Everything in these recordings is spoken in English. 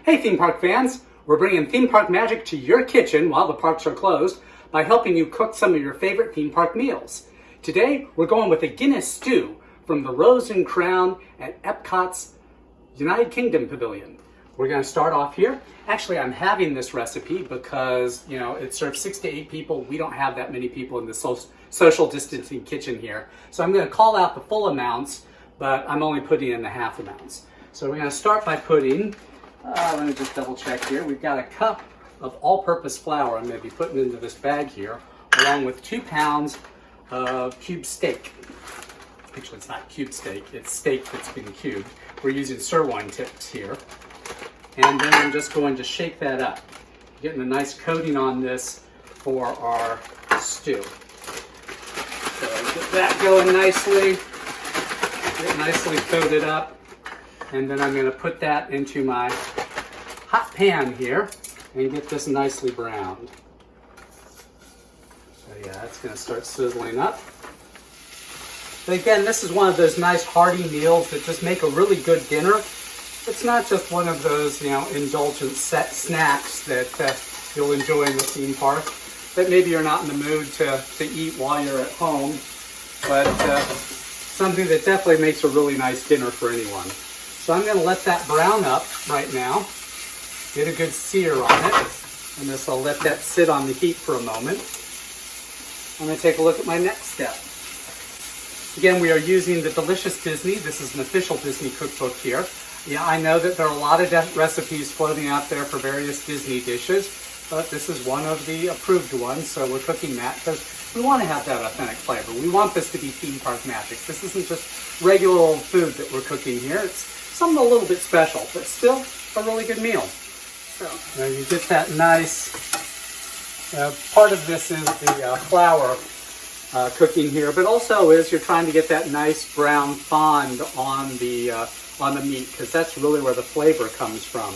Hey theme park fans, we're bringing theme park magic to your kitchen while the parks are closed by helping you cook some of your favorite theme park meals. Today we're going with a Guinness stew from the Rose and Crown at Epcot's United Kingdom Pavilion. We're going to start off here. Actually, I'm having this recipe because, it serves 6 to 8 people. We don't have that many people in the social distancing kitchen here. So I'm going to call out the full amounts, but I'm only putting in the half amounts. So we're going to start by putting, let me just double check here. We've got a cup of all-purpose flour I'm going to be putting into this bag here, along with 2 pounds of cube steak. Actually, it's not cube steak, it's steak that's been cubed. We're using sirloin tips here. And then I'm just going to shake that up, getting a nice coating on this for our stew. So get that going nicely, get nicely coated up, and then I'm going to put that into my hot pan here and get this nicely browned. So yeah, it's going to start sizzling up. But again, this is one of those nice hearty meals that just make a really good dinner. It's not just one of those, indulgent snacks that you'll enjoy in the theme park that maybe you're not in the mood to eat while you're at home, but something that definitely makes a really nice dinner for anyone. So I'm going to let that brown up right now, get a good sear on it, and this I'll let that sit on the heat for a moment. I'm going to take a look at my next step. Again, we are using the Delicious Disney. This is an official Disney cookbook here. Yeah, I know that there are a lot of recipes floating out there for various Disney dishes, but this is one of the approved ones, so we're cooking that because we want to have that authentic flavor. We want this to be theme park magic. This isn't just regular old food that we're cooking here. It's something a little bit special, but still a really good meal. So now you get that nice, part of this is the flour cooking here, but also is you're trying to get that nice brown fond on the meat, because that's really where the flavor comes from.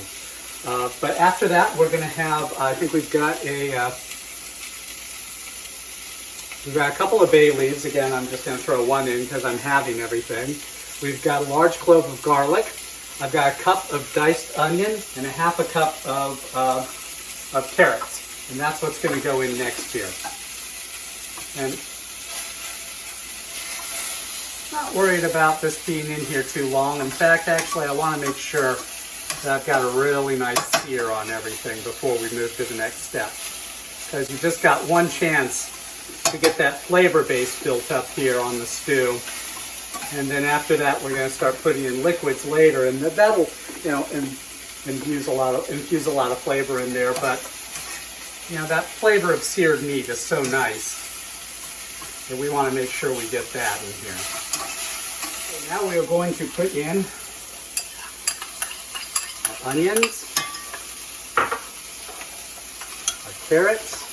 But after that, we're going to have, I think we've got a couple of bay leaves. Again, I'm just going to throw one in because I'm having everything. We've got a large clove of garlic. I've got a cup of diced onion and a half a cup of carrots. And that's what's going to go in next here. And not worried about this being in here too long. In fact, actually, I want to make sure that I've got a really nice sear on everything before we move to the next step. Because you just got one chance to get that flavor base built up here on the stew. And then after that, we're going to start putting in liquids later, and that'll, infuse a lot of flavor in there. But that flavor of seared meat is so nice that we want to make sure we get that in here. So now we are going to put in our onions, our carrots,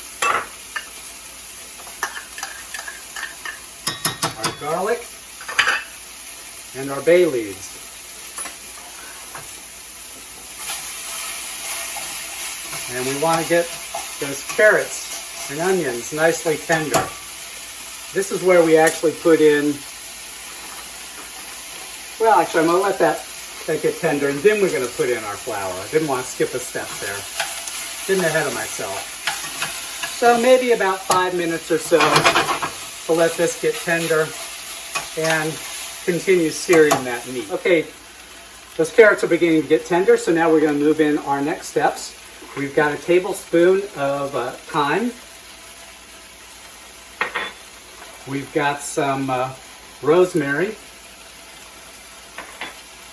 our garlic, and our bay leaves. And we want to get those carrots and onions nicely tender. This is where we actually put in, well, actually, I'm going to let that get tender, and then we're going to put in our flour. I didn't want to skip a step there. Getting ahead of myself. So maybe about 5 minutes or so to let this get tender and continue searing that meat. Okay, those carrots are beginning to get tender, so now we're going to move in our next steps. We've got a tablespoon of thyme. We've got some rosemary,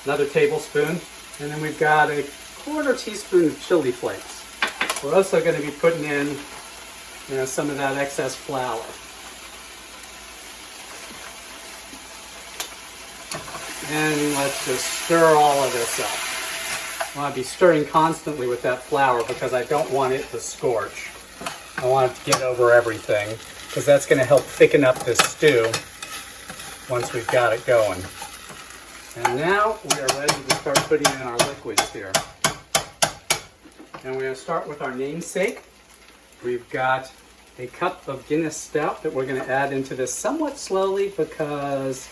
another tablespoon, and then we've got a 1/4 teaspoon of chili flakes. We're also going to be putting in, some of that excess flour. And let's just stir all of this up. I want to be stirring constantly with that flour because I don't want it to scorch. I want it to get over everything, because that's going to help thicken up this stew once we've got it going. And now we are ready to start putting in our liquids here. And we're going to start with our namesake. We've got a cup of Guinness stout that we're going to add into this somewhat slowly because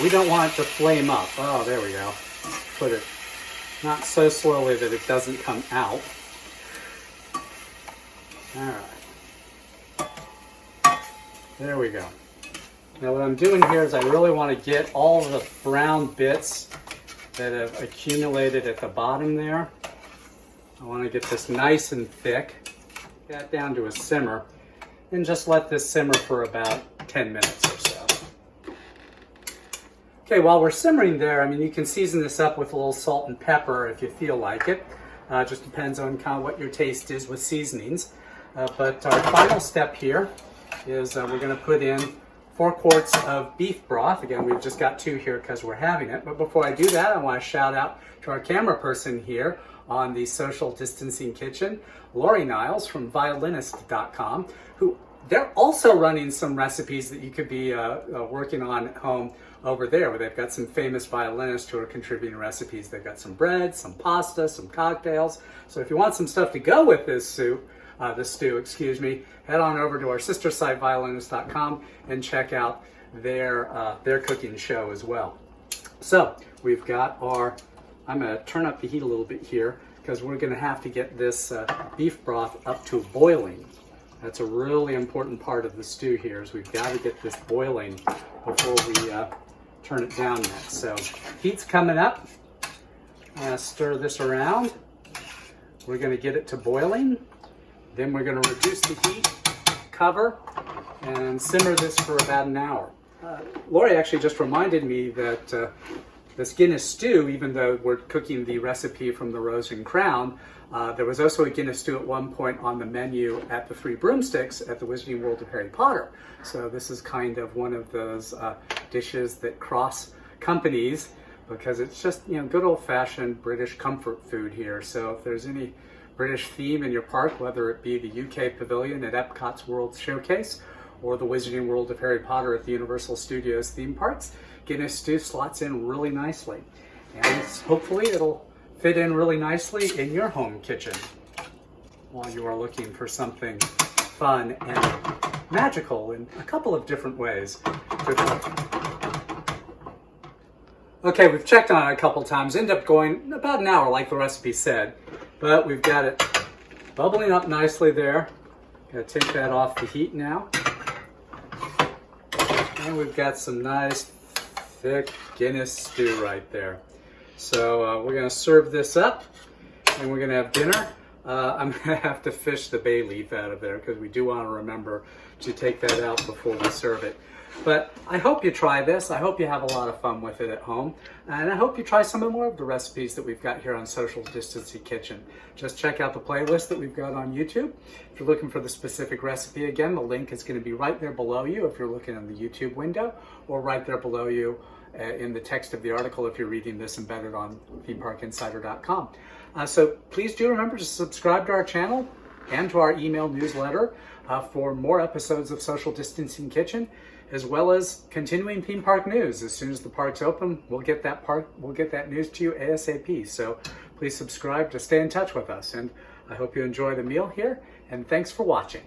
we don't want it to flame up. Oh, there we go. put it not so slowly that it doesn't come out. All right. There we go. Now what I'm doing here is I really want to get all the brown bits that have accumulated at the bottom there. I want to get this nice and thick. Get that down to a simmer and just let this simmer for about 10 minutes or so. Okay, while we're simmering there, I mean, you can season this up with a little salt and pepper if you feel like it. Just depends on kind of what your taste is with seasonings. But our final step here is we're going to put in 4 quarts of beef broth. Again, we've just got 2 here because we're having it. But before I do that, I want to shout out to our camera person here on the Social Distancing Kitchen, Lori Niles from violinist.com, who they're also running some recipes that you could be working on at home over there, where they've got some famous violinists who are contributing recipes. They've got some bread, some pasta, some cocktails. So if you want some stuff to go with this stew, head on over to our sister site, violinist.com, and check out their cooking show as well. So we've got our, I'm going to turn up the heat a little bit here because we're going to have to get this beef broth up to boiling. That's a really important part of the stew here, is we've got to get this boiling before we turn it down next. So heat's coming up. I'm going to stir this around. We're going to get it to boiling. Then we're going to reduce the heat, cover, and simmer this for about an hour. Lori actually just reminded me that this Guinness stew, even though we're cooking the recipe from the Rose and Crown, there was also a Guinness stew at one point on the menu at the Three Broomsticks at the Wizarding World of Harry Potter. So this is kind of one of those dishes that cross companies, because it's just, you know, good old-fashioned British comfort food here. So if there's any British theme in your park, whether it be the UK Pavilion at Epcot's World Showcase or the Wizarding World of Harry Potter at the Universal Studios theme parks, Guinness stew slots in really nicely. And hopefully it'll fit in really nicely in your home kitchen while you are looking for something fun and magical in a couple of different ways to cook. Okay, we've checked on it a couple times, ended up going about an hour like the recipe said, but we've got it bubbling up nicely there. Gonna take that off the heat now. And we've got some nice thick Guinness stew right there. So we're gonna serve this up and we're gonna have dinner. I'm gonna have to fish the bay leaf out of there because we do want to remember to take that out before we serve it. But I hope you try this. I hope you have a lot of fun with it at home. And I hope you try some more of the recipes that we've got here on Social Distancing Kitchen. Just check out the playlist that we've got on YouTube. If you're looking for the specific recipe, again, the link is going to be right there below you if you're looking in the YouTube window, or right there below you in the text of the article if you're reading this embedded on themeparkinsider.com. So please do remember to subscribe to our channel and to our email newsletter for more episodes of Social Distancing Kitchen, as well as continuing theme park news. As soon as the park's open, we'll get that news to you ASAP. So please subscribe to stay in touch with us. And I hope you enjoy the meal here, and thanks for watching.